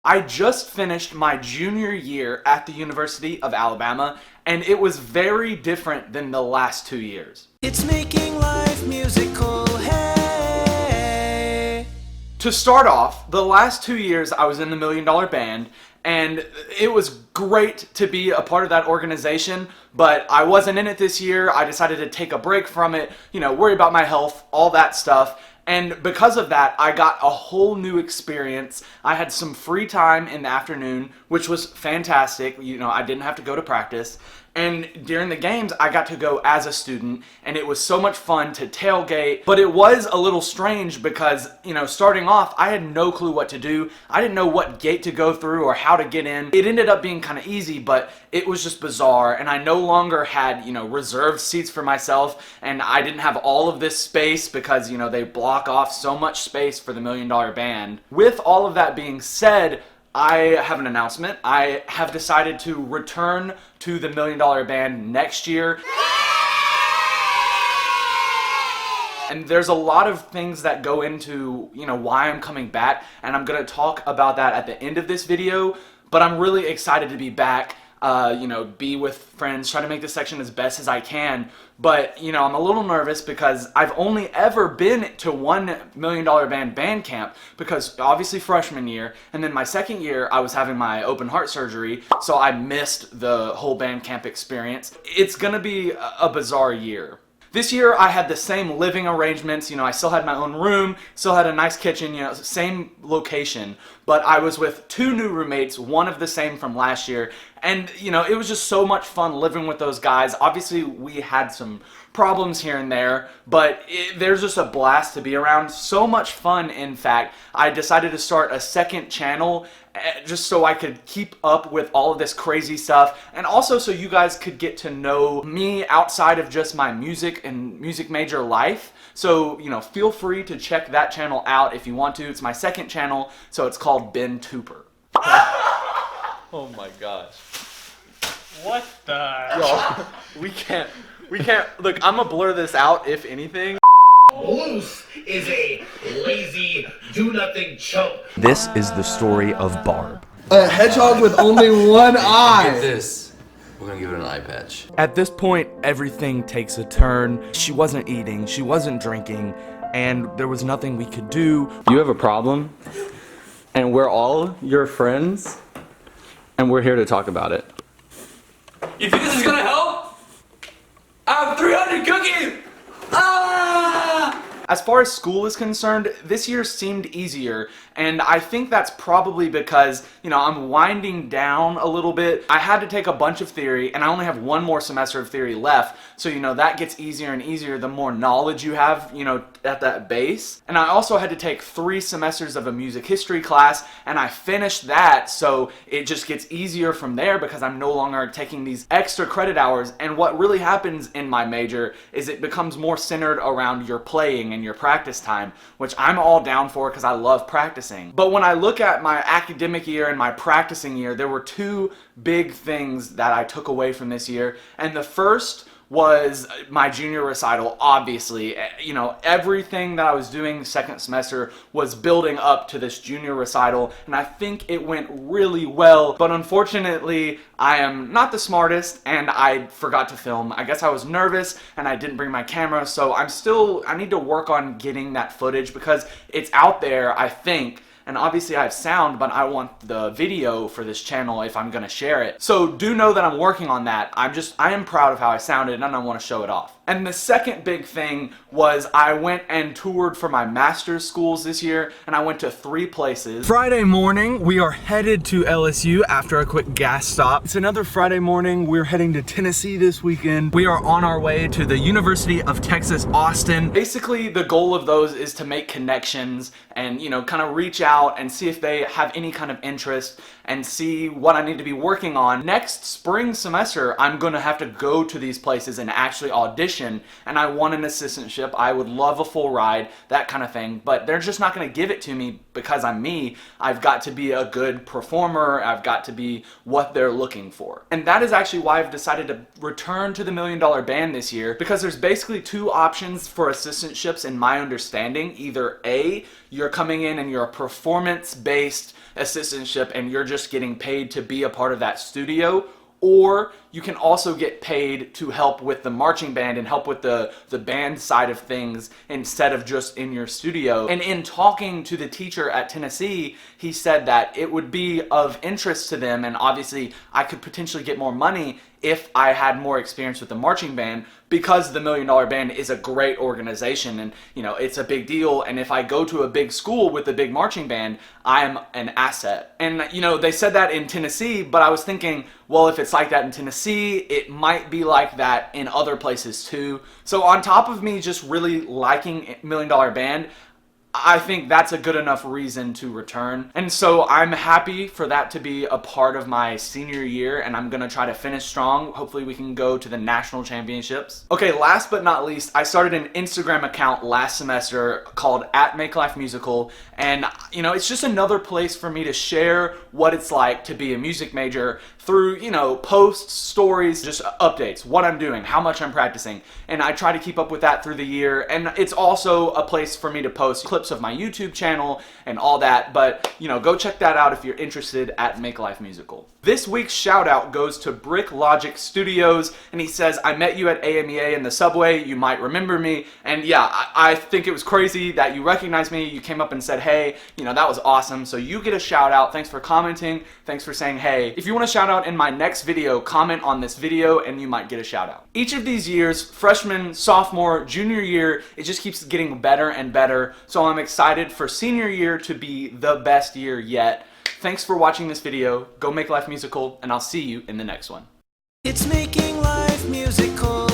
I just finished my junior year at the University of Alabama, and it was very different than the last 2 years. It's making life musical, hey. To start off, the last 2 years I was in the $1 Million Band, and it was great to be a part of that organization, but I wasn't in it this year. I decided to take a break from it, worry about my health, all that stuff. And because of that, I got a whole new experience. I had some free time in the afternoon, which was fantastic. I didn't have to go to practice. And during the games, I got to go as a student, and it was so much fun to tailgate. But it was a little strange because, starting off, I had no clue what to do. I didn't know what gate to go through or how to get in. It ended up being kind of easy, but it was just bizarre. And I no longer had, reserved seats for myself, and I didn't have all of this space because, they block off so much space for the $1 Million Band. With all of that being said, I have an announcement. I have decided to return to the $1 Million Band next year. And there's a lot of things that go into, why I'm coming back, and I'm going to talk about that at the end of this video, but I'm really excited to be back. Be with friends, try to make this section as best as I can. But, I'm a little nervous because I've only ever been to one $1 Million Band camp because obviously freshman year, and then my second year I was having my open heart surgery, so I missed the whole band camp experience. It's gonna be a bizarre year. This year I had the same living arrangements, I still had my own room, still had a nice kitchen, same location, but I was with 2 new roommates, one of the same from last year, and it was just so much fun living with those guys. Obviously we had some problems here and there, but there's just a blast to be around. So much fun, in fact. I decided to start a second channel just so I could keep up with all of this crazy stuff, and also so you guys could get to know me outside of just my music and music major life. So, feel free to check that channel out if you want to. It's my second channel, so it's called Ben Tooper. Oh my gosh. What the? Y'all, we can't, look, I'm gonna blur this out if anything. Loose is a lazy, do-nothing chump. This is the story of Barb. A hedgehog with only one Get eye. this. We're gonna give it an eye patch. At this point, everything takes a turn. She wasn't eating, she wasn't drinking, and there was nothing we could do. You have a problem, and we're all your friends, and we're here to talk about it. You think this is gonna help? I have 300 cookies! As far as school is concerned, this year seemed easier, and I think that's probably because, I'm winding down a little bit. I had to take a bunch of theory, and I only have one more semester of theory left, so, that gets easier and easier the more knowledge you have, at that base. And I also had to take 3 semesters of a music history class, and I finished that, so it just gets easier from there because I'm no longer taking these extra credit hours. And what really happens in my major is it becomes more centered around your playing and your practice time, which I'm all down for because I love practicing. But when I look at my academic year and my practicing year, there were 2 big things that I took away from this year. And the first was my junior recital. Obviously, everything that I was doing second semester was building up to this junior recital, and I think it went really well. But unfortunately, I am not the smartest, and I forgot to film. I guess I was nervous and I didn't bring my camera, so I need to work on getting that footage because it's out there, I think. And obviously I have sound, but I want the video for this channel if I'm gonna share it. So do know that I'm working on that. I am proud of how I sounded, and I want to show it off. And the second big thing was I went and toured for my master's schools this year, and I went to 3 places. Friday morning, we are headed to LSU after a quick gas stop. It's another Friday morning. We're heading to Tennessee this weekend. We are on our way to the University of Texas, Austin. Basically, the goal of those is to make connections and, kind of reach out and see if they have any kind of interest and see what I need to be working on. Next spring semester, I'm gonna have to go to these places and actually audition, and I want an assistantship. I would love a full ride, that kind of thing, but they're just not gonna give it to me because I'm me. I've got to be a good performer. I've got to be what they're looking for. And that is actually why I've decided to return to the $1 Million Band this year, because there's basically 2 options for assistantships in my understanding. Either A, you're coming in and you're a performer performance-based assistantship and you're just getting paid to be a part of that studio, or you can also get paid to help with the marching band and help with the band side of things instead of just in your studio. And in talking to the teacher at Tennessee, he said that it would be of interest to them, and obviously I could potentially get more money if I had more experience with the marching band, because the $1 Million Band is a great organization and, you know, it's a big deal. And if I go to a big school with a big marching band, I'm an asset. And, you know, they said that in Tennessee, but I was thinking, well, if it's like that in Tennessee, it might be like that in other places too. So on top of me just really liking $1 Million Band, I think that's a good enough reason to return. And so I'm happy for that to be a part of my senior year, and I'm gonna try to finish strong. Hopefully we can go to the national championships. Okay, last but not least, I started an Instagram account last semester called @MakeLifeMusical, and you know, it's just another place for me to share what it's like to be a music major through, you know, posts, stories, just updates, what I'm doing, how much I'm practicing, and I try to keep up with that through the year. And it's also a place for me to post clips of my YouTube channel and all that, but you know, go check that out if you're interested at Make Life Musical. This week's shout out goes to Brick Logic Studios, and he says, I met you at AMEA in the subway, you might remember me. And yeah, I think it was crazy that you recognized me, you came up and said hey, you know, that was awesome. So you get a shout out. Thanks for commenting, thanks for saying hey. If you want a shout out in my next video, comment on this video and you might get a shout out. Each of these years, freshman, sophomore, junior year, it just keeps getting better and better. So I'm excited for senior year to be the best year yet. Thanks for watching this video. Go Make Life Musical, and I'll see you in the next one. It's making life musical.